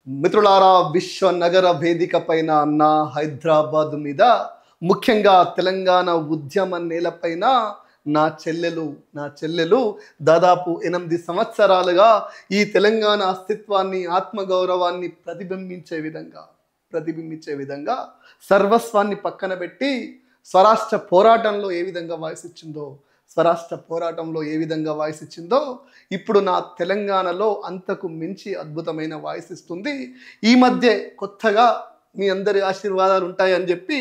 మిత్రులారా, విశ్వ నగర వేదిక పైన నా హైదరాబాద్ మీద, ముఖ్యంగా తెలంగాణ ఉద్యమ నేలపైన నా చెల్లెలు దాదాపు 8 సంవత్సరాలుగా ఈ తెలంగాణ అస్తిత్వాన్ని, ఆత్మగౌరవాన్ని ప్రతిబింబించే విధంగా సర్వస్వాన్ని పక్కన పెట్టి స్వరాష్ట్ర పోరాటంలో ఏ విధంగా వాయిస్ ఇచ్చిందో ఇప్పుడు నా తెలంగాణలో అంతకు మించి అద్భుతమైన వాయిస్ ఇస్తుంది. ఈ మధ్య కొత్తగా మీ అందరి ఆశీర్వాదాలు ఉంటాయని చెప్పి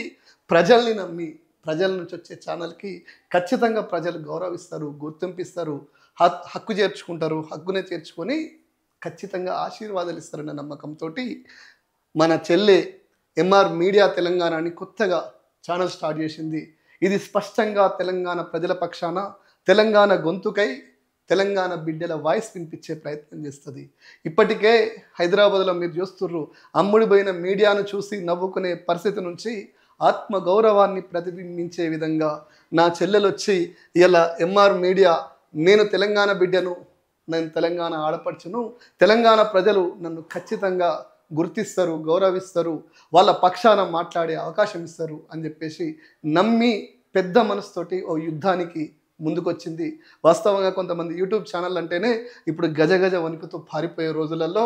ప్రజల్ని నమ్మి, ప్రజల నుంచి వచ్చే ఛానల్కి ఖచ్చితంగా ప్రజలు గౌరవిస్తారు, గుర్తింపిస్తారు, హక్కునే చేర్చుకొని ఖచ్చితంగా ఆశీర్వాదాలు ఇస్తారన్న నమ్మకంతో మన చెల్లె ఎంఆర్ మీడియా తెలంగాణ అని కొత్తగా ఛానల్ స్టార్ట్ చేసింది. ఇది స్పష్టంగా తెలంగాణ ప్రజల పక్షాన, తెలంగాణ గొంతుకై తెలంగాణ బిడ్డల వాయిస్ వినిపించే ప్రయత్నం చేస్తుంది. ఇప్పటికే హైదరాబాద్లో మీరు చూస్తుర్రు, అమ్ముడిపోయిన మీడియాను చూసి నవ్వుకునే పరిస్థితి నుంచి ఆత్మగౌరవాన్ని ప్రతిబింబించే విధంగా నా చెల్లెలు వచ్చి ఇలా ఎంఆర్ మీడియా, నేను తెలంగాణ బిడ్డను, నేను తెలంగాణ ఆడపడుచును, తెలంగాణ ప్రజలు నన్ను ఖచ్చితంగా గుర్తిస్తారు, గౌరవిస్తారు, వాళ్ళ పక్షాన మాట్లాడే అవకాశం ఇస్తారు అని చెప్పేసి నమ్మి పెద్ద మనసుతోటి ఓ యుద్ధానికి ముందుకొచ్చింది. వాస్తవంగా కొంతమంది యూట్యూబ్ ఛానల్ అంటేనే ఇప్పుడు గజగజ వణుకుతూ పారిపోయే రోజులలో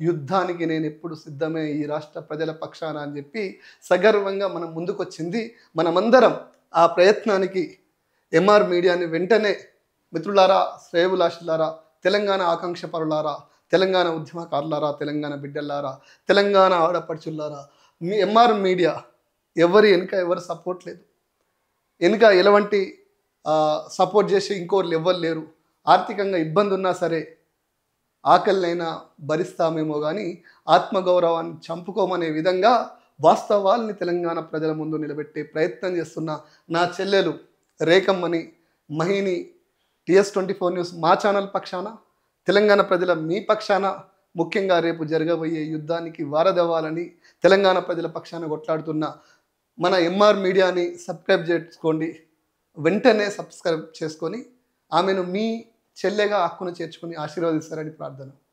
యుద్ధానికి నేను ఎప్పుడు సిద్ధమే ఈ రాష్ట్ర ప్రజల పక్షాన అని చెప్పి సగర్వంగా మనం ముందుకొచ్చింది. మనమందరం ఆ ప్రయత్నానికి ఎంఆర్ మీడియాని వెంటనే, మిత్రులారా, శ్రేయభిలాషులారా, తెలంగాణ ఆకాంక్ష పరులారా, తెలంగాణ ఉద్యమకారులారా, తెలంగాణ బిడ్డలారా, తెలంగాణ ఆడపడుచులారా, మీ ఎంఆర్ మీడియా ఎవరు సపోర్ట్ లేదు, వెనుక ఎలాంటి సపోర్ట్ చేసి ఇంకోరు ఎవ్వరు లేరు. ఆర్థికంగా ఇబ్బంది ఉన్నా సరే ఆకలినైనా భరిస్తామేమో కానీ ఆత్మగౌరవాన్ని చంపుకోమనే విధంగా వాస్తవాల్ని తెలంగాణ ప్రజల ముందు నిలబెట్టే ప్రయత్నం చేస్తున్న నా చెల్లెలు రేఖమ్మని, మహిని, TS24 న్యూస్ మా ఛానల్ పక్షాన, తెలంగాణ ప్రజల మీ పక్షాన, ముఖ్యంగా రేపు జరగబోయే యుద్ధానికి వారదవ్వాలని తెలంగాణ ప్రజల పక్షాన కొట్లాడుతున్న మన ఎంఆర్ మీడియాని సబ్స్క్రైబ్ చేసుకోండి. వెంటనే సబ్స్క్రైబ్ చేసుకొని ఆమెను మీ చెల్లెగా హక్కును చేర్చుకొని ఆశీర్వదిస్తారని ప్రార్థన.